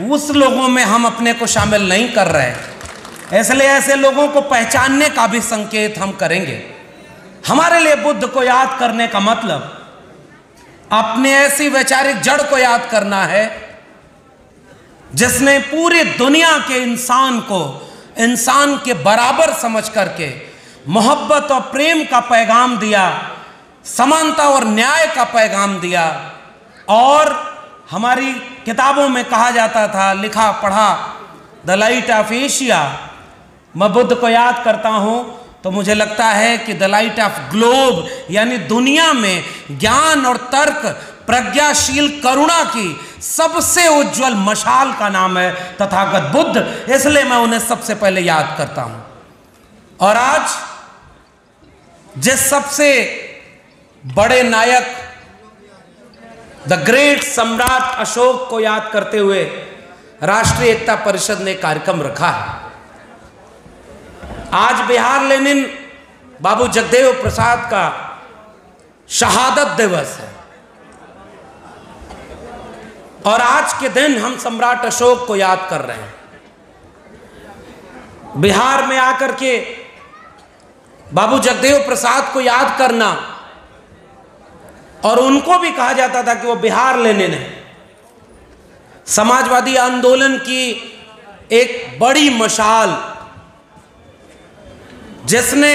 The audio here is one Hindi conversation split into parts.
उस लोगों में हम अपने को शामिल नहीं कर रहे। इसलिए ऐसे लोगों को पहचानने का भी संकेत हम करेंगे। हमारे लिए बुद्ध को याद करने का मतलब अपने ऐसी वैचारिक जड़ को याद करना है जिसने पूरी दुनिया के इंसान को इंसान के बराबर समझ करके मोहब्बत और प्रेम का पैगाम दिया, समानता और न्याय का पैगाम दिया। और हमारी किताबों में कहा जाता था, लिखा पढ़ा, द लाइट ऑफ एशिया। मैं बुद्ध को याद करता हूं तो मुझे लगता है कि द लाइट ऑफ ग्लोब, यानी दुनिया में ज्ञान और तर्क, प्रज्ञाशील करुणा की सबसे उज्जवल मशाल का नाम है तथागत बुद्ध। इसलिए मैं उन्हें सबसे पहले याद करता हूं। और आज जिस सबसे बड़े नायक द ग्रेट सम्राट अशोक को याद करते हुए राष्ट्रीय एकता परिषद ने कार्यक्रम रखा है। आज बिहार लेनिन बाबू जगदेव प्रसाद का शहादत दिवस है और आज के दिन हम सम्राट अशोक को याद कर रहे हैं। बिहार में आकर के बाबू जगदेव प्रसाद को याद करना, और उनको भी कहा जाता था कि वो बिहार लेनिन है, समाजवादी आंदोलन की एक बड़ी मशाल जिसने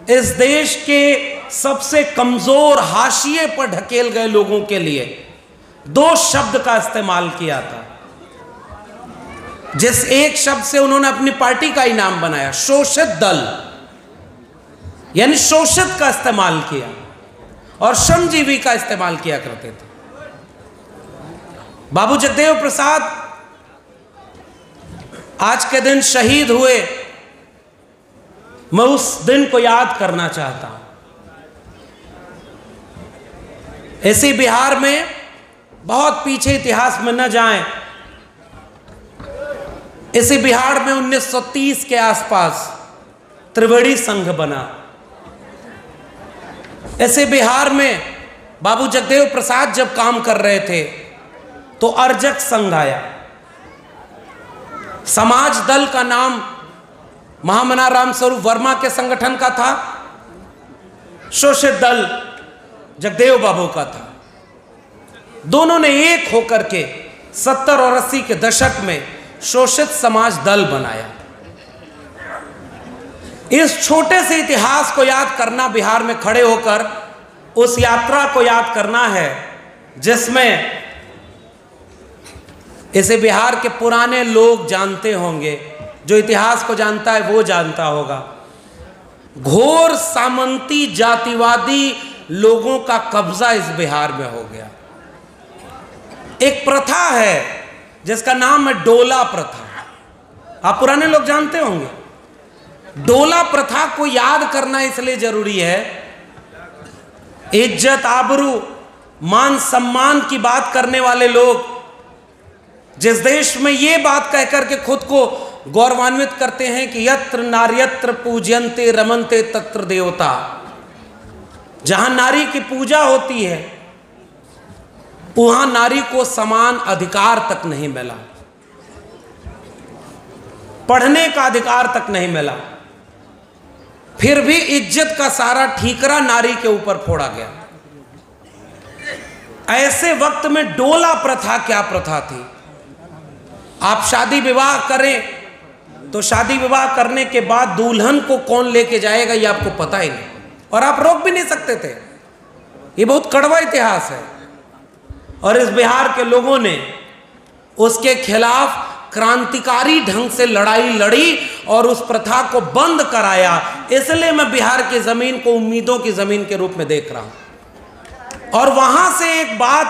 इस देश के सबसे कमजोर हाशिए पर ढकेल गए लोगों के लिए दो शब्द का इस्तेमाल किया था, जिस एक शब्द से उन्होंने अपनी पार्टी का ही नाम बनाया, शोषित दल, यानी शोषित का इस्तेमाल किया और श्रमजीवी का इस्तेमाल किया करते थे। बाबू जगदेव प्रसाद आज के दिन शहीद हुए। मैं उस दिन को याद करना चाहता हूं। ऐसे बिहार में बहुत पीछे इतिहास में न जाएं, इसी बिहार में 1930 के आसपास त्रिवेणी संघ बना। ऐसे बिहार में बाबू जगदेव प्रसाद जब काम कर रहे थे तो अर्जक संघ आया। समाज दल का नाम महामना राम स्वरूप वर्मा के संगठन का था, शोषित दल जगदेव बाबू का था। दोनों ने एक होकर के 70 और 80 के दशक में शोषित समाज दल बनाया। इस छोटे से इतिहास को याद करना, बिहार में खड़े होकर उस यात्रा को याद करना है जिसमें इसे बिहार के पुराने लोग जानते होंगे, जो इतिहास को जानता है वो जानता होगा। घोर सामंती जातिवादी लोगों का कब्जा इस बिहार में हो गया। एक प्रथा है जिसका नाम है डोला प्रथा। आप पुराने लोग जानते होंगे। डोला प्रथा को याद करना इसलिए जरूरी है, इज्जत, आबरू, मान सम्मान की बात करने वाले लोग जिस देश में ये बात कहकर के खुद को गौरवान्वित करते हैं कि यत्र नार्यत्र पूज्यन्ते रमन्ते तत्र देवता, जहां नारी की पूजा होती है वहां नारी को समान अधिकार तक नहीं मिला, पढ़ने का अधिकार तक नहीं मिला, फिर भी इज्जत का सारा ठीकरा नारी के ऊपर फोड़ा गया। ऐसे वक्त में डोला प्रथा क्या प्रथा थी? आप शादी विवाह करें तो शादी विवाह करने के बाद दुल्हन को कौन लेके जाएगा ये आपको पता ही नहीं, और आप रोक भी नहीं सकते थे। ये बहुत कड़वा इतिहास है और इस बिहार के लोगों ने उसके खिलाफ क्रांतिकारी ढंग से लड़ाई लड़ी और उस प्रथा को बंद कराया। इसलिए मैं बिहार की जमीन को उम्मीदों की जमीन के रूप में देख रहा हूं। और वहां से एक बात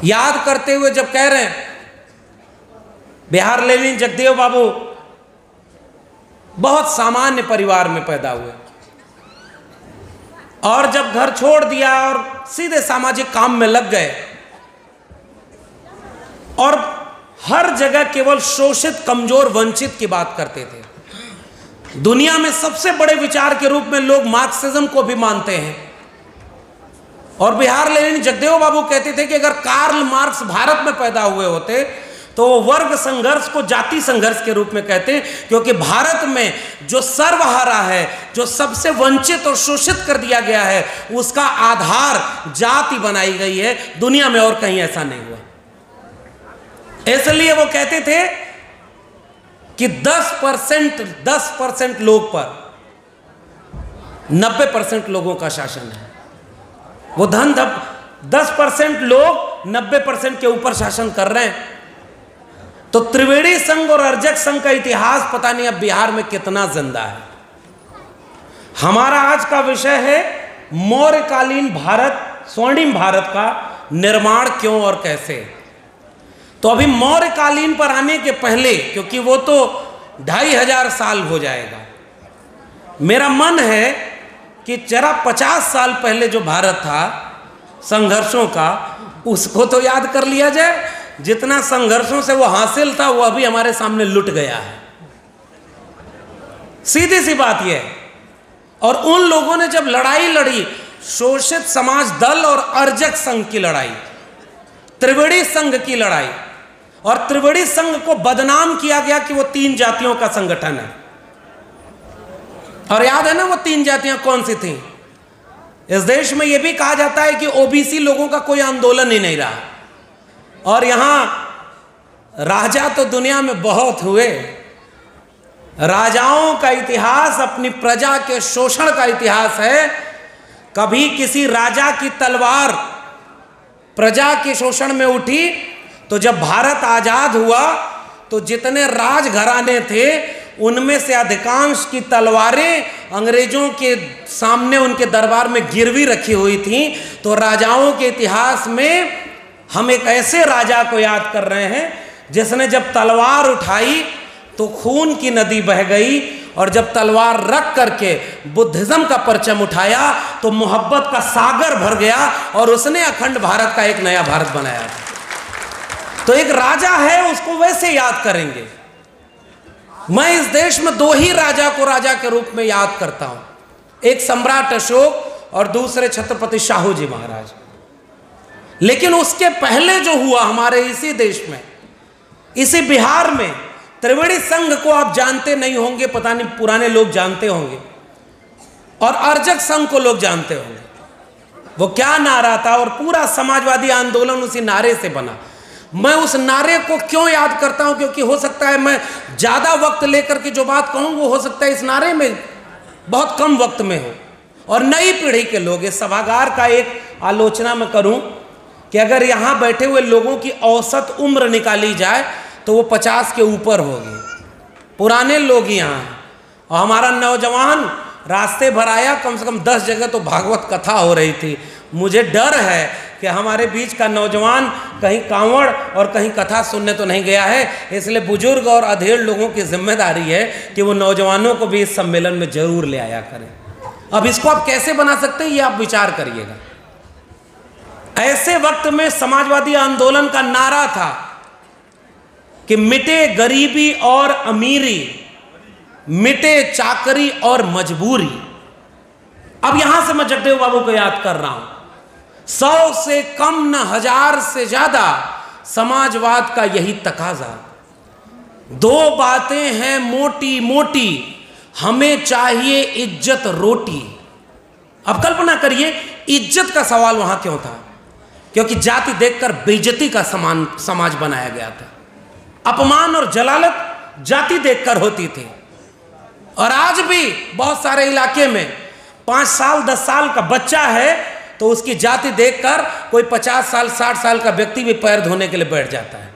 याद करते हुए जब कह रहे हैं, बिहार लेनिन जगदेव बाबू बहुत सामान्य परिवार में पैदा हुए और जब घर छोड़ दिया और सीधे सामाजिक काम में लग गए और हर जगह केवल शोषित, कमजोर, वंचित की बात करते थे। दुनिया में सबसे बड़े विचार के रूप में लोग मार्क्सिज्म को भी मानते हैं और बिहार लेनिन जगदेव बाबू कहते थे कि अगर कार्ल मार्क्स भारत में पैदा हुए होते तो वो वर्ग संघर्ष को जाति संघर्ष के रूप में कहते, क्योंकि भारत में जो सर्वहारा है, जो सबसे वंचित और शोषित कर दिया गया है, उसका आधार जाति बनाई गई है। दुनिया में और कहीं ऐसा नहीं हुआ। इसलिए वो कहते थे कि 10% लोग पर 90% लोगों का शासन है। वो 10% लोग 90% के ऊपर शासन कर रहे हैं। तो त्रिवेणी संघ और अर्जक संघ का इतिहास पता नहीं अब बिहार में कितना जिंदा है। हमारा आज का विषय है मौर्यकालीन भारत, स्वर्णिम भारत का निर्माण क्यों और कैसे। तो अभी मौर्यकालीन पर आने के पहले, क्योंकि वो तो 2500 साल हो जाएगा, मेरा मन है कि जरा 50 साल पहले जो भारत था संघर्षों का, उसको तो याद कर लिया जाए। जितना संघर्षों से वो हासिल था वो अभी हमारे सामने लुट गया है। सीधी सी बात यह है। और उन लोगों ने जब लड़ाई लड़ी, शोषित समाज दल और अर्जक संघ की लड़ाई, त्रिवेणी संघ की लड़ाई, और त्रिवेणी संघ को बदनाम किया गया कि वो 3 जातियों का संगठन है। और याद है ना वो 3 जातियां कौन सी थी? इस देश में यह भी कहा जाता है कि ओबीसी लोगों का कोई आंदोलन ही नहीं रहा। और यहां राजा तो दुनिया में बहुत हुए। राजाओं का इतिहास अपनी प्रजा के शोषण का इतिहास है। कभी किसी राजा की तलवार प्रजा के शोषण में उठी तो जब भारत आजाद हुआ तो जितने राजघराने थे उनमें से अधिकांश की तलवारें अंग्रेजों के सामने उनके दरबार में गिरवी रखी हुई थी। तो राजाओं के इतिहास में हम एक ऐसे राजा को याद कर रहे हैं जिसने जब तलवार उठाई तो खून की नदी बह गई, और जब तलवार रख करके बुद्धिज्म का परचम उठाया तो मोहब्बत का सागर भर गया और उसने अखंड भारत का एक नया भारत बनाया। तो एक राजा है, उसको वैसे याद करेंगे। मैं इस देश में 2 ही राजा को राजा के रूप में याद करता हूं, एक सम्राट अशोक और दूसरे छत्रपति शाहू जी महाराज। लेकिन उसके पहले जो हुआ हमारे इसी देश में, इसी बिहार में, त्रिवेणी संघ को आप जानते नहीं होंगे, पता नहीं पुराने लोग जानते होंगे, और अर्जक संघ को लोग जानते होंगे। वो क्या नारा था, और पूरा समाजवादी आंदोलन उसी नारे से बना। मैं उस नारे को क्यों याद करता हूं? क्योंकि हो सकता है मैं ज्यादा वक्त लेकर के जो बात कहूं वो हो सकता है इस नारे में बहुत कम वक्त में हो, और नई पीढ़ी के लोग। इस सभागार का एक आलोचना मैं करूं कि अगर यहां बैठे हुए लोगों की औसत उम्र निकाली जाए तो वो 50 के ऊपर होगी। पुराने लोग यहाँ हैं, और हमारा नौजवान रास्ते भर आया, कम से कम 10 जगह तो भागवत कथा हो रही थी। मुझे डर है कि हमारे बीच का नौजवान कहीं कांवड़ और कहीं कथा सुनने तो नहीं गया है। इसलिए बुजुर्ग और अधेड़ लोगों की जिम्मेदारी है कि वो नौजवानों को भी इस सम्मेलन में जरूर ले आया करें। अब इसको आप कैसे बना सकते हैं ये आप विचार करिएगा। ऐसे वक्त में समाजवादी आंदोलन का नारा था कि मिटे गरीबी और अमीरी, मिटे चाकरी और मजबूरी। अब यहां से मैं जगदेव बाबू को याद कर रहा हूं। 100 से कम न 1000 से ज्यादा समाजवाद का यही तकाजा। 2 बातें हैं मोटी मोटी, हमें चाहिए इज्जत रोटी। अब कल्पना करिए इज्जत का सवाल वहां क्यों था? क्योंकि जाति देखकर बेइज्जती का समाज बनाया गया था। अपमान और जलालत जाति देखकर होती थी। और आज भी बहुत सारे इलाके में 5 साल 10 साल का बच्चा है तो उसकी जाति देखकर कोई 50 साल 60 साल का व्यक्ति भी पैर धोने के लिए बैठ जाता है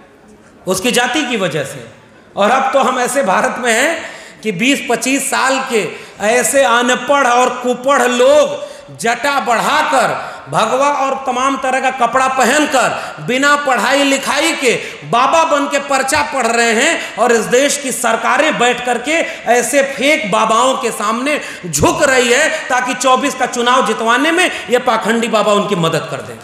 उसकी जाति की वजह से। और अब तो हम ऐसे भारत में हैं कि 20-25 साल के ऐसे अनपढ़ और कुपढ़ लोग जटा बढ़ाकर, भगवा और तमाम तरह का कपड़ा पहनकर, बिना पढ़ाई लिखाई के बाबा बन के पर्चा पढ़ रहे हैं। और इस देश की सरकारें बैठ करके ऐसे फेक बाबाओं के सामने झुक रही है ताकि 24 का चुनाव जितवाने में ये पाखंडी बाबा उनकी मदद कर दें।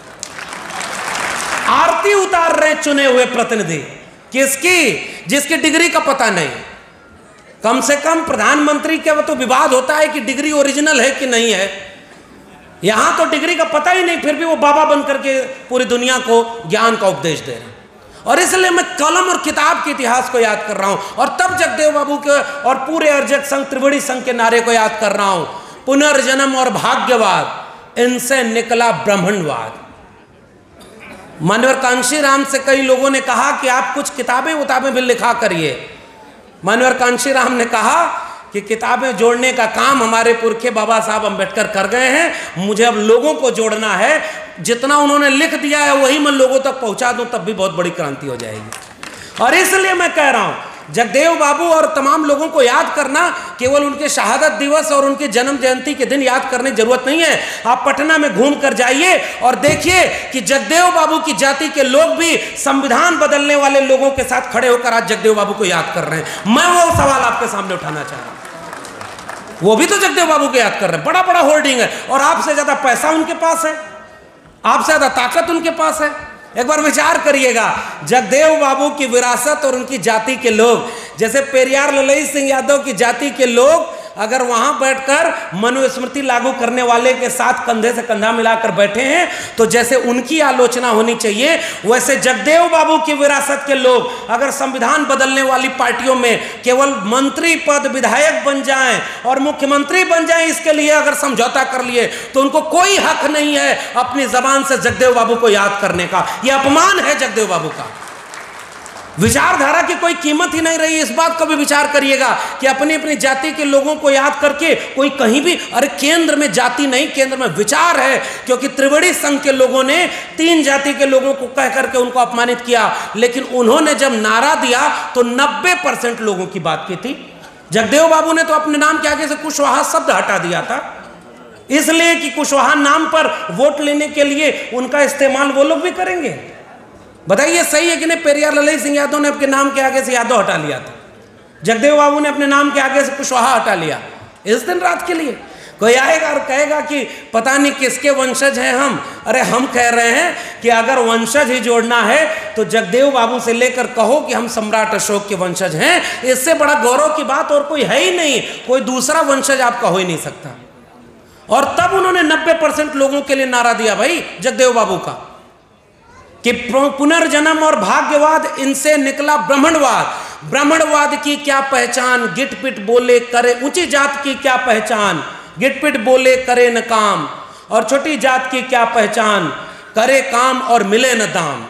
आरती उतार रहे चुने हुए प्रतिनिधि, किसकी? जिसकी डिग्री का पता नहीं। कम से कम प्रधानमंत्री के वो तो विवाद होता है कि डिग्री ओरिजिनल है कि नहीं है। यहां तो डिग्री का पता ही नहीं, फिर भी वो बाबा बन करके पूरी दुनिया को ज्ञान का उपदेश दे रहे हैं। और इसलिए मैं कलम और किताब के इतिहास को याद कर रहा हूं, और तब जगदेव बाबू के और पूरे अर्जक संघ, त्रिवेणी संघ के नारे को याद कर रहा हूं। पुनर्जन्म और भाग्यवाद, इनसे निकला ब्रह्मांडवाद। मानवर कांशीराम से कई लोगों ने कहा कि आप कुछ किताबें भी लिखा करिए। मानवर कांशीराम ने कहा कि किताबें जोड़ने का काम हमारे पुरखे बाबा साहब अम्बेडकर कर गए हैं, मुझे अब लोगों को जोड़ना है। जितना उन्होंने लिख दिया है वही मैं लोगों तक पहुंचा दूं, तब भी बहुत बड़ी क्रांति हो जाएगी। और इसलिए मैं कह रहा हूं, जगदेव बाबू और तमाम लोगों को याद करना केवल उनके शहादत दिवस और उनके जन्म जयंती के दिन याद करने की जरूरत नहीं है। आप पटना में घूम कर जाइए और देखिए कि जगदेव बाबू की जाति के लोग भी संविधान बदलने वाले लोगों के साथ खड़े होकर आज जगदेव बाबू को याद कर रहे हैं। मैं वो सवाल आपके सामने उठाना चाह रहा हूं, वो भी तो जगदेव बाबू को याद कर रहे हैं। बड़ा बड़ा होल्डिंग है, और आपसे ज्यादा पैसा उनके पास है, आपसे ज्यादा ताकत उनके पास है। एक बार विचार करिएगा, जगदेव बाबू की विरासत और उनकी जाति के लोग, जैसे पेरियार ललई सिंह यादव की जाति के लोग अगर वहां बैठकर मनुस्मृति लागू करने वाले के साथ कंधे से कंधा मिलाकर बैठे हैं, तो जैसे उनकी आलोचना होनी चाहिए, वैसे जगदेव बाबू की विरासत के लोग अगर संविधान बदलने वाली पार्टियों में केवल मंत्री पद, विधायक बन जाएं और मुख्यमंत्री बन जाएं, इसके लिए अगर समझौता कर लिए, तो उनको कोई हक नहीं है अपनी जबान से जगदेव बाबू को याद करने का। यह अपमान है जगदेव बाबू का। विचारधारा की कोई कीमत ही नहीं रही। इस बात का भी विचार करिएगा कि अपनी अपनी जाति के लोगों को याद करके कोई कहीं भी, अरे केंद्र में जाति नहीं, केंद्र में विचार है। क्योंकि त्रिवेणी संघ के लोगों ने 3 जाति के लोगों को कह करके उनको अपमानित किया, लेकिन उन्होंने जब नारा दिया तो 90% लोगों की बात की थी। जगदेव बाबू ने तो अपने नाम के आगे से कुशवाहा शब्द हटा दिया था, इसलिए कि कुशवाहा नाम पर वोट लेने के लिए उनका इस्तेमाल वो लोग भी करेंगे। बताइए सही है कि नहीं? पेरियार ललई सिंह यादव ने अपने नाम के आगे से यादव हटा लिया था, जगदेव बाबू ने अपने नाम के आगे से कुशवाहा हटा लिया इस दिन रात के लिए। कोई आएगा और कहेगा कि पता नहीं किसके वंशज हैं हम। अरे हम कह रहे हैं कि अगर वंशज ही जोड़ना है तो जगदेव बाबू से लेकर कहो कि हम सम्राट अशोक के वंशज हैं, इससे बड़ा गौरव की बात और कोई है ही नहीं। कोई दूसरा वंशज आपका हो ही नहीं सकता। और तब उन्होंने 90% लोगों के लिए नारा दिया भाई जगदेव बाबू का कि पुनर्जन्म और भाग्यवाद, इनसे निकला ब्राह्मणवाद। ब्राह्मणवाद की क्या पहचान, गिटपिट बोले करे, ऊंची जात की क्या पहचान, गिटपिट बोले करे न काम, और छोटी जात की क्या पहचान, करे काम और मिले न दाम।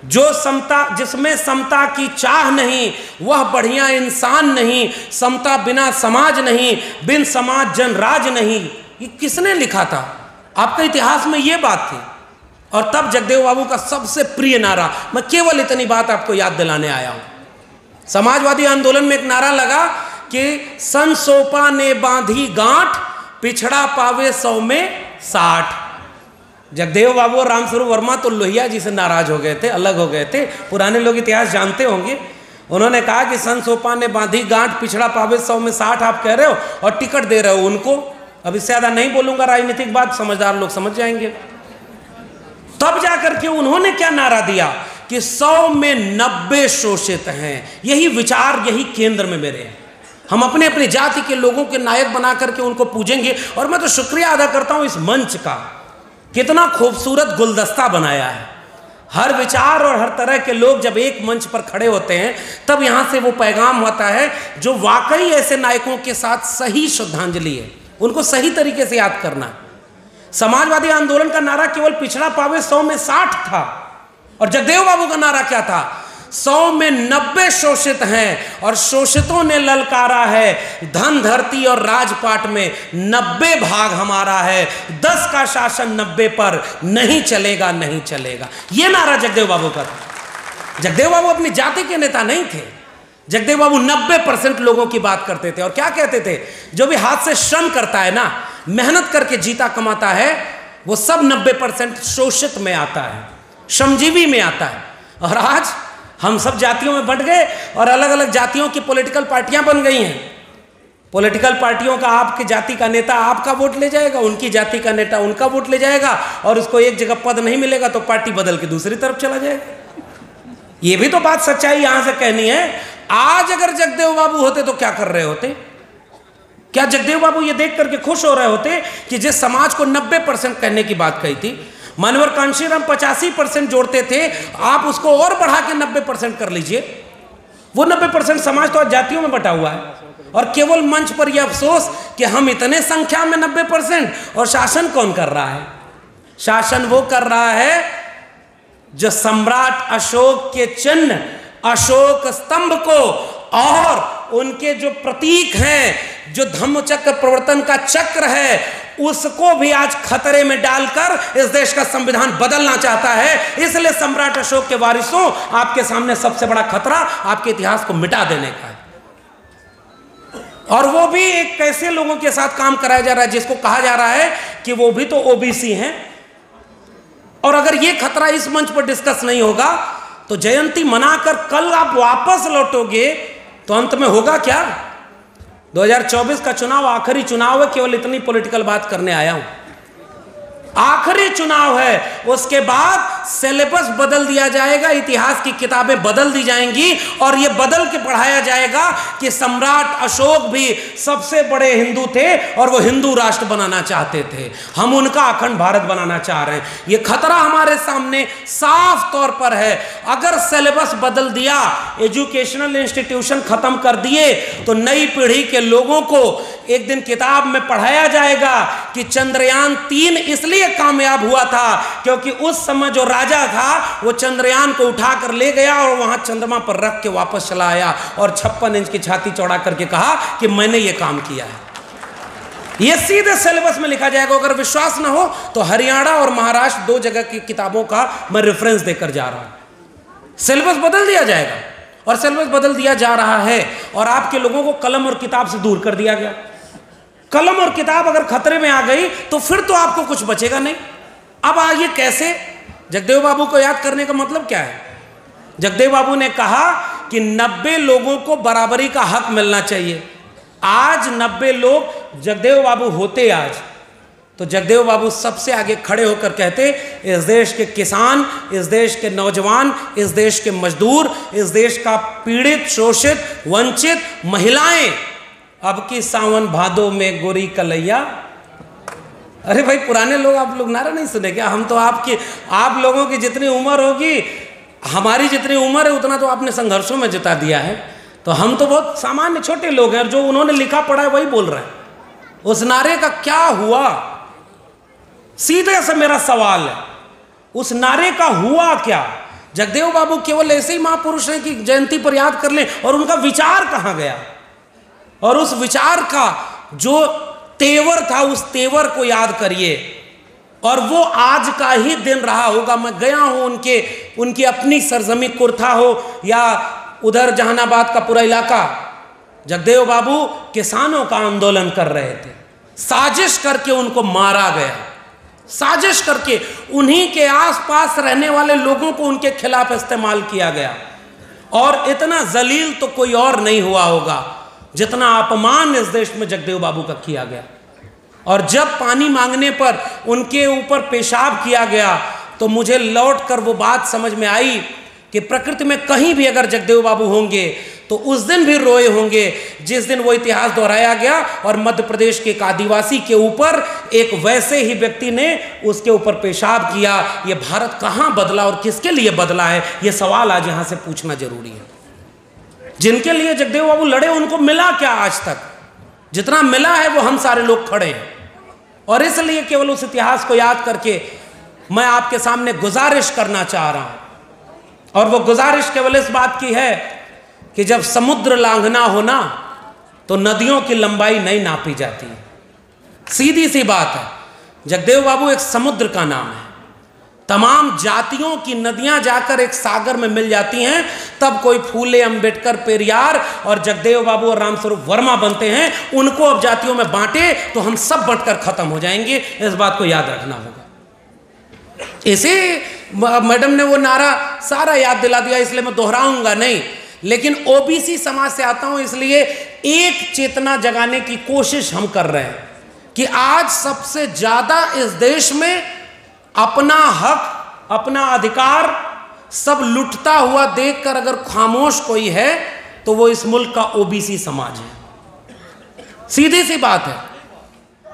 जो समता, जिसमें समता की चाह नहीं, वह बढ़िया इंसान नहीं। समता बिना समाज नहीं, बिन समाज जन राज नहीं। ये किसने लिखा था? आपके इतिहास में ये बात थी। और तब जगदेव बाबू का सबसे प्रिय नारा, मैं केवल इतनी बात आपको याद दिलाने आया हूं। समाजवादी आंदोलन में एक नारा लगा कि सन सोपा ने बांधी गांठ, पिछड़ा पावे 100 में 60। जगदेव बाबू और रामस्वरूप वर्मा तो लोहिया जी से नाराज हो गए थे, अलग हो गए थे। पुराने लोग इतिहास जानते होंगे। उन्होंने कहा कि सन सोपा ने बांधी गांठ, पिछड़ा पावे 100 में 60 आप कह रहे हो और टिकट दे रहे हो उनको। अब इससे ज्यादा नहीं बोलूंगा, राजनीतिक बात समझदार लोग समझ जाएंगे। तब जाकर के उन्होंने क्या नारा दिया कि 100 में 90 शोषित हैं। यही विचार, यही केंद्र में मेरे हैं। हम अपने अपनी जाति के लोगों के नायक बना करके उनको पूजेंगे। और मैं तो शुक्रिया अदा करता हूं इस मंच का, कितना खूबसूरत गुलदस्ता बनाया है। हर विचार और हर तरह के लोग जब एक मंच पर खड़े होते हैं, तब यहां से वो पैगाम होता है जो वाकई ऐसे नायकों के साथ सही श्रद्धांजलि है। उनको सही तरीके से याद करना है। समाजवादी आंदोलन का नारा केवल पिछड़ा पावे 100 में 60 था, और जगदेव बाबू का नारा क्या था? 100 में 90 शोषित हैं, और शोषितों ने ललकारा है धन धरती और राजपाट में 90 भाग हमारा है, 10 का शासन 90 पर नहीं चलेगा, नहीं चलेगा। यह नारा जगदेव बाबू का था। जगदेव बाबू अपनी जाति के नेता नहीं थे। जगदेव बाबू 90% लोगों की बात करते थे। और क्या कहते थे? जो भी हाथ से श्रम करता है ना, मेहनत करके जीता कमाता है, वो सब 90% शोषित में आता है, श्रमजीवी में आता है। और आज हम सब जातियों में बंट गए और अलग अलग जातियों की पॉलिटिकल पार्टियां बन गई हैं। पॉलिटिकल पार्टियों का आपकी जाति का नेता आपका वोट ले जाएगा, उनकी जाति का नेता उनका वोट ले जाएगा, और उसको एक जगह पद नहीं मिलेगा तो पार्टी बदल के दूसरी तरफ चला जाएगा। ये भी तो बात सच्चाई यहां से कहनी है। आज अगर जगदेव बाबू होते तो क्या कर रहे होते? क्या जगदेव बाबू ये देख करके खुश हो रहे होते कि जिस समाज को 90% कहने की बात कही थी, मानवर कांशीराम 85% जोड़ते थे, आप उसको और बढ़ा के 90% कर लीजिए। वो 90% समाज तो आज जातियों में बटा हुआ है, और केवल मंच पर यह अफसोस कि हम इतने संख्या में 90%, और शासन कौन कर रहा है? शासन वो कर रहा है जो सम्राट अशोक के चिन्ह, अशोक स्तंभ को और उनके जो प्रतीक हैं, जो धम्मचक्र प्रवर्तन का चक्र है, उसको भी आज खतरे में डालकर इस देश का संविधान बदलना चाहता है। इसलिए सम्राट अशोक के वारिसों, आपके सामने सबसे बड़ा खतरा आपके इतिहास को मिटा देने का है। और वो भी एक कैसे लोगों के साथ काम कराया जा रहा है जिसको कहा जा रहा है कि वो भी तो ओबीसी हैं। और अगर ये खतरा इस मंच पर डिस्कस नहीं होगा तो जयंती मनाकर कल आप वापस लौटोगे तो अंत में होगा क्या? 2024 का चुनाव आखिरी चुनाव है, केवल इतनी पॉलिटिकल बात करने आया हूं। आखिरी चुनाव है, उसके बाद सिलेबस बदल दिया जाएगा, इतिहास की किताबें बदल दी जाएंगी, और यह बदल के पढ़ाया जाएगा कि सम्राट अशोक भी सबसे बड़े हिंदू थे और वो हिंदू राष्ट्र बनाना चाहते थे। हम उनका अखंड भारत बनाना चाह रहे हैं। यह खतरा हमारे सामने साफ तौर पर है। अगर सिलेबस बदल दिया, एजुकेशनल इंस्टीट्यूशन खत्म कर दिए, तो नई पीढ़ी के लोगों को एक दिन किताब में पढ़ाया जाएगा कि चंद्रयान 3 इसलिए कामयाब हुआ था क्योंकि उस समय जो राजा था वो चंद्रयान को उठाकर ले गया और वहां चंद्रमा पर रख के वापस चला आया और 56 इंच की छाती चौड़ा करके कहा कि मैंने ये काम किया है। ये सीधे सिलेबस में लिखा जाएगा। अगर विश्वास ना हो तो हरियाणा और महाराष्ट्र 2 जगह की किताबों का मैं रेफरेंस देकर जा रहा हूं। सिलेबस बदल दिया जाएगा, और सिलेबस बदल दिया जा रहा है, और आपके लोगों को कलम और किताब से दूर कर दिया गया। कलम और किताब अगर खतरे में आ गई तो फिर तो आपको कुछ बचेगा नहीं। अब आइए कैसे? जगदेव बाबू को याद करने का मतलब क्या है? जगदेव बाबू ने कहा कि 90 लोगों को बराबरी का हक मिलना चाहिए। आज 90 लोग जगदेव बाबू होते आज, तो जगदेव बाबू सबसे आगे खड़े होकर कहते, इस देश के किसान, इस देश के नौजवान, इस देश के मजदूर, इस देश का पीड़ित, शोषित, वंचित महिलाएं, अब की सावन भादो में गोरी कलैया। अरे भाई, पुराने लोग, आप लोग नारा नहीं सुने क्या? हम तो आप लोगों की जितनी उम्र होगी, हमारी जितनी उम्र है उतना तो आपने संघर्षों में जिता दिया है। तो हम तो बहुत सामान्य छोटे लोग हैं, और जो उन्होंने लिखा पढ़ा है वही बोल रहे हैं। उस नारे का क्या हुआ? सीधे से मेरा सवाल है, उस नारे का हुआ क्या? जगदेव बाबू केवल ऐसे ही महापुरुष हैं कि जयंती पर याद कर लें, और उनका विचार कहाँ गया? और उस विचार का जो तेवर था, उस तेवर को याद करिए। और वो आज का ही दिन रहा होगा। मैं गया हूं उनकी अपनी सरजमी कुर्था हो या उधर जहानाबाद का पूरा इलाका, जगदेव बाबू किसानों का आंदोलन कर रहे थे। साजिश करके उनको मारा गया, साजिश करके उन्हीं के आसपास रहने वाले लोगों को उनके खिलाफ इस्तेमाल किया गया। और इतना जलील तो कोई और नहीं हुआ होगा जितना अपमान इस देश में जगदेव बाबू का किया गया। और जब पानी मांगने पर उनके ऊपर पेशाब किया गया तो मुझे लौटकर वो बात समझ में आई कि प्रकृति में कहीं भी अगर जगदेव बाबू होंगे तो उस दिन भी रोए होंगे जिस दिन वो इतिहास दोहराया गया और मध्य प्रदेश के एक आदिवासी के ऊपर एक वैसे ही व्यक्ति ने उसके ऊपर पेशाब किया। ये भारत कहाँ बदला और किसके लिए बदला है, ये सवाल आज यहाँ से पूछना जरूरी है। जिनके लिए जगदेव बाबू लड़े उनको मिला क्या आज तक? जितना मिला है वो हम सारे लोग खड़े हैं। और इसलिए केवल उस इतिहास को याद करके मैं आपके सामने गुजारिश करना चाह रहा हूं। और वो गुजारिश केवल इस बात की है कि जब समुद्र लांघना हो ना तो नदियों की लंबाई नहीं नापी जाती। सीधी सी बात है, जगदेव बाबू एक समुद्र का नाम है। तमाम जातियों की नदियां जाकर एक सागर में मिल जाती हैं, तब कोई फूले, अंबेडकर, पेरियार और जगदेव बाबू और रामस्वरूप वर्मा बनते हैं। उनको अब जातियों में बांटे तो हम सब बंटकर खत्म हो जाएंगे। इस बात को याद रखना होगा। इसे मैडम ने वो नारा सारा याद दिला दिया, इसलिए मैं दोहराऊंगा नहीं। लेकिन ओबीसी समाज से आता हूं, इसलिए एक चेतना जगाने की कोशिश हम कर रहे हैं कि आज सबसे ज्यादा इस देश में अपना हक, अपना अधिकार सब लुटता हुआ देखकर अगर खामोश कोई है तो वो इस मुल्क का ओबीसी समाज है। सीधी सी बात है।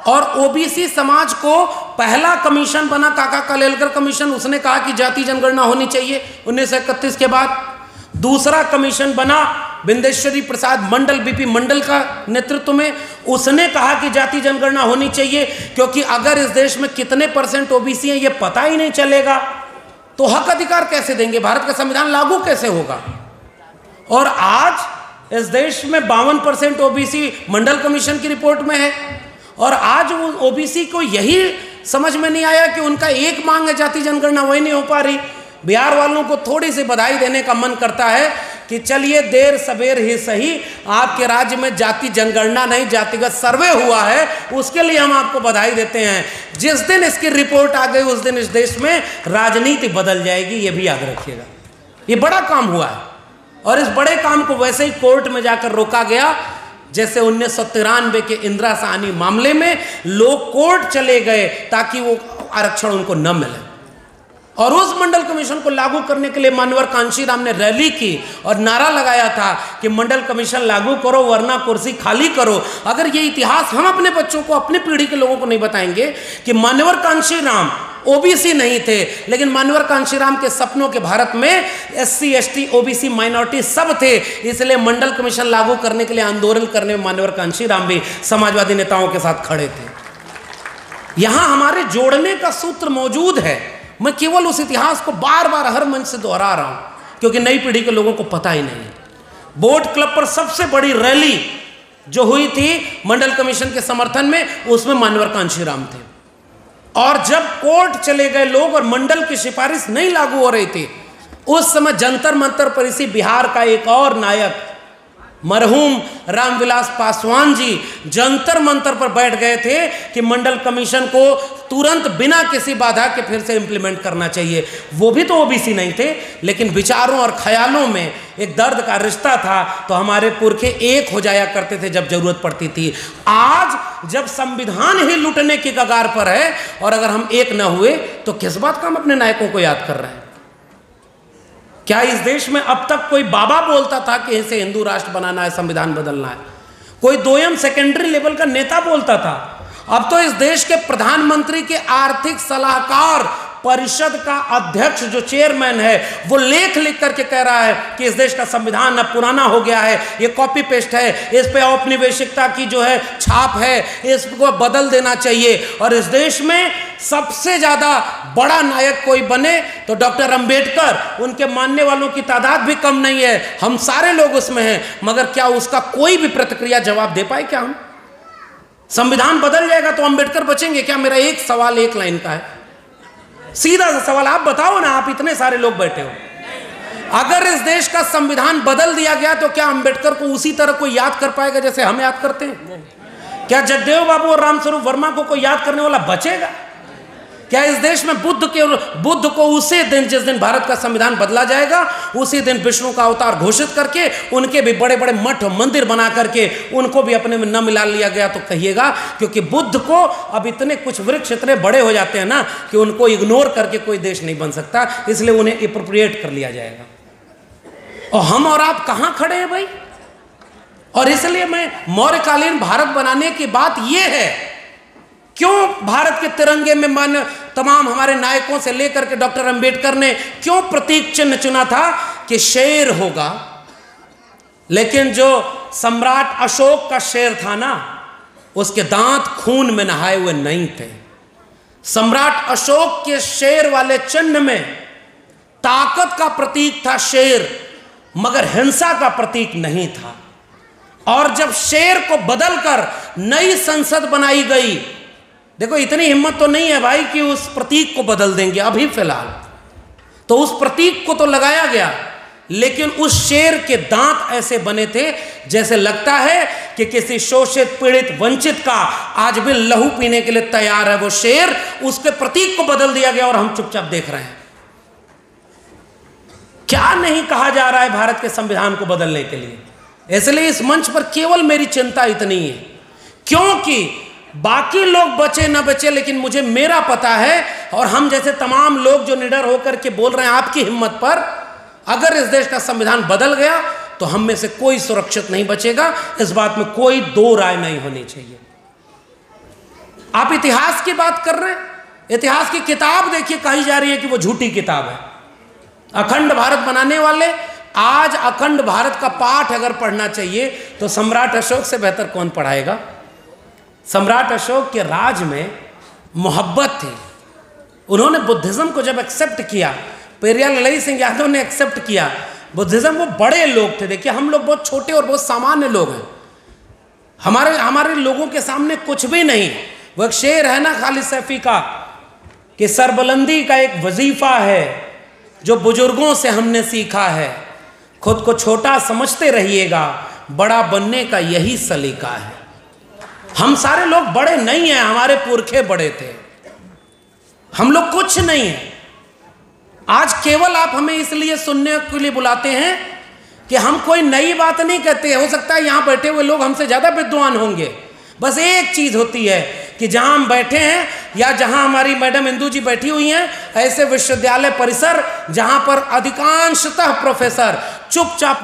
और ओबीसी समाज को पहला कमीशन बना काका कालेलकर कमीशन, उसने कहा कि जाति जनगणना होनी चाहिए 1931 के बाद। दूसरा कमीशन बना बिंदेश्वरी प्रसाद मंडल, बीपी मंडल का नेतृत्व में, उसने कहा कि जाति जनगणना होनी चाहिए, क्योंकि अगर इस देश में कितने परसेंट ओबीसी हैं ये पता ही नहीं चलेगा तो हक अधिकार कैसे देंगे, भारत का संविधान लागू कैसे होगा। और आज इस देश में 52% ओबीसी मंडल कमीशन की रिपोर्ट में है, और आज वो ओबीसी को यही समझ में नहीं आया कि उनका एक मांग है जाति जनगणना, वही नहीं हो पा रही। बिहार वालों को थोड़ी सी बधाई देने का मन करता है कि चलिए देर सवेर ही सही, आपके राज्य में जाति जनगणना नहीं जातिगत सर्वे हुआ है, उसके लिए हम आपको बधाई देते हैं। जिस दिन इसकी रिपोर्ट आ गई उस दिन इस देश में राजनीति बदल जाएगी, ये भी याद रखिएगा। ये बड़ा काम हुआ है, और इस बड़े काम को वैसे ही कोर्ट में जाकर रोका गया जैसे 1993 के इंदिरा साहनी मामले में लोग कोर्ट चले गए ताकि वो आरक्षण उनको न मिले। और उस मंडल कमीशन को लागू करने के लिए मान्यवर कांशीराम ने रैली की और नारा लगाया था कि मंडल कमीशन लागू करो वरना कुर्सी खाली करो। अगर ये इतिहास हम अपने बच्चों को, अपनी पीढ़ी के लोगों को नहीं बताएंगे कि मान्यवर कांशीराम ओबीसी नहीं थे, लेकिन मान्यवर कांशीराम के सपनों के भारत में एससी, एसटी, ओबीसी, माइनॉरिटी सब थे, इसलिए मंडल कमीशन लागू करने के लिए आंदोलन करने में मान्यवर कांशीराम भी समाजवादी नेताओं के साथ खड़े थे। यहां हमारे जोड़ने का सूत्र मौजूद है। मैं केवल उस इतिहास को बार बार हर मंच से दोहरा रहा हूं क्योंकि नई पीढ़ी के लोगों को पता ही नहीं। बोट क्लब पर सबसे बड़ी रैली जो हुई थी मंडल कमीशन के समर्थन में, उसमें मान्यवर कांशीराम थे। और जब कोर्ट चले गए लोग और मंडल की सिफारिश नहीं लागू हो रही थी, उस समय जंतर मंतर पर इसी बिहार का एक और नायक मरहूम रामविलास पासवान जी जंतर मंतर पर बैठ गए थे कि मंडल कमीशन को तुरंत बिना किसी बाधा के फिर से इंप्लीमेंट करना चाहिए। वो भी तो ओबीसी नहीं थे, लेकिन विचारों और ख्यालों में एक दर्द का रिश्ता था, तो हमारे पुरखे एक हो जाया करते थे जब जरूरत पड़ती थी। आज जब संविधान ही लुटने की कगार पर है और अगर हम एक न हुए तो किस बात का हम अपने नायकों को याद कर रहे हैं? क्या इस देश में अब तक कोई बाबा बोलता था कि इसे हिंदू राष्ट्र बनाना है, संविधान बदलना है? कोई दोयम सेकेंडरी लेवल का नेता बोलता था? अब तो इस देश के प्रधानमंत्री के आर्थिक सलाहकार परिषद का अध्यक्ष जो चेयरमैन है वो लेख लिख करके कह रहा है कि इस देश का संविधान अब पुराना हो गया है, ये कॉपी पेस्ट है, इस पे औपनिवेशिकता की जो है छाप है, इसको बदल देना चाहिए। और इस देश में सबसे ज्यादा बड़ा नायक कोई बने तो डॉक्टर अंबेडकर, उनके मानने वालों की तादाद भी कम नहीं है, हम सारे लोग उसमें हैं, मगर क्या उसका कोई भी प्रतिक्रिया जवाब दे पाए? क्या हम संविधान बदल जाएगा तो अंबेडकर बचेंगे क्या? मेरा एक सवाल एक लाइन का है, सीधा सा सवाल, आप बताओ ना, आप इतने सारे लोग बैठे हो, अगर इस देश का संविधान बदल दिया गया तो क्या अंबेडकर को उसी तरह कोई याद कर पाएगा जैसे हम याद करते हैं? क्या जगदेव बाबू और रामस्वरूप वर्मा को कोई याद करने वाला बचेगा? क्या इस देश में बुद्ध को उसी दिन, जिस दिन भारत का संविधान बदला जाएगा, उसी दिन विष्णु का अवतार घोषित करके उनके भी बड़े बड़े मठ मंदिर बना करके उनको भी अपने में न मिला लिया गया तो कहिएगा? क्योंकि बुद्ध को अब इतने कुछ वृक्ष इतने बड़े हो जाते हैं ना कि उनको इग्नोर करके कोई देश नहीं बन सकता, इसलिए उन्हें एप्रोप्रिएट कर लिया जाएगा। और हम और आप कहां खड़े हैं भाई? और इसलिए मैं मौर्यकालीन भारत बनाने की बात यह है, क्यों भारत के तिरंगे में मान्य तमाम हमारे नायकों से लेकर के डॉक्टर अंबेडकर ने क्यों प्रतीक चिन्ह चुना था कि शेर होगा, लेकिन जो सम्राट अशोक का शेर था ना, उसके दांत खून में नहाए हुए नहीं थे। सम्राट अशोक के शेर वाले चिन्ह में ताकत का प्रतीक था शेर, मगर हिंसा का प्रतीक नहीं था। और जब शेर को बदलकर नई संसद बनाई गई, देखो इतनी हिम्मत तो नहीं है भाई कि उस प्रतीक को बदल देंगे अभी फिलहाल, तो उस प्रतीक को तो लगाया गया, लेकिन उस शेर के दांत ऐसे बने थे जैसे लगता है कि किसी शोषित, पीड़ित, वंचित का आज भी लहू पीने के लिए तैयार है वो शेर। उसके प्रतीक को बदल दिया गया और हम चुपचाप देख रहे हैं। क्या नहीं कहा जा रहा है भारत के संविधान को बदलने के लिए? इसलिए इस मंच पर केवल मेरी चिंता इतनी है, क्योंकि बाकी लोग बचे न बचे, लेकिन मुझे मेरा पता है और हम जैसे तमाम लोग जो निडर होकर के बोल रहे हैं आपकी हिम्मत पर, अगर इस देश का संविधान बदल गया तो हम में से कोई सुरक्षित नहीं बचेगा। इस बात में कोई दो राय नहीं होनी चाहिए। आप इतिहास की बात कर रहे हैं, इतिहास की किताब देखिए, कही जा रही है कि वो झूठी किताब है। अखंड भारत बनाने वाले, आज अखंड भारत का पाठ अगर पढ़ना चाहिए तो सम्राट अशोक से बेहतर कौन पढ़ाएगा। सम्राट अशोक के राज में मोहब्बत थी। उन्होंने बुद्धिज्म को जब एक्सेप्ट किया, पेरियार ललई सिंह यादव ने एक्सेप्ट किया बुद्धिज्म, वो बड़े लोग थे। देखिए हम लोग बहुत छोटे और बहुत सामान्य लोग हैं, हमारे लोगों के सामने कुछ भी नहीं। वो एक शेर है ना खालिद सैफी का कि सरबुलंदी का एक वजीफा है जो बुजुर्गों से हमने सीखा है, खुद को छोटा समझते रहिएगा, बड़ा बनने का यही सलीका है। हम सारे लोग बड़े नहीं हैं, हमारे पुरखे बड़े थे, हम लोग कुछ नहीं है। आज केवल आप हमें इसलिए सुनने के लिए बुलाते हैं कि हम कोई नई बात नहीं कहते। हो सकता है यहाँ बैठे हुए लोग हमसे ज़्यादा विद्वान होंगे। बस एक चीज़ होती है कि जहाँ हम बैठे हैं या जहाँ हमारी मैडम इंदू जी बैठी हुई हैं, ऐसे विश्वविद्यालय परिसर जहाँ पर अधिकांशतः प्रोफेसर चुपचाप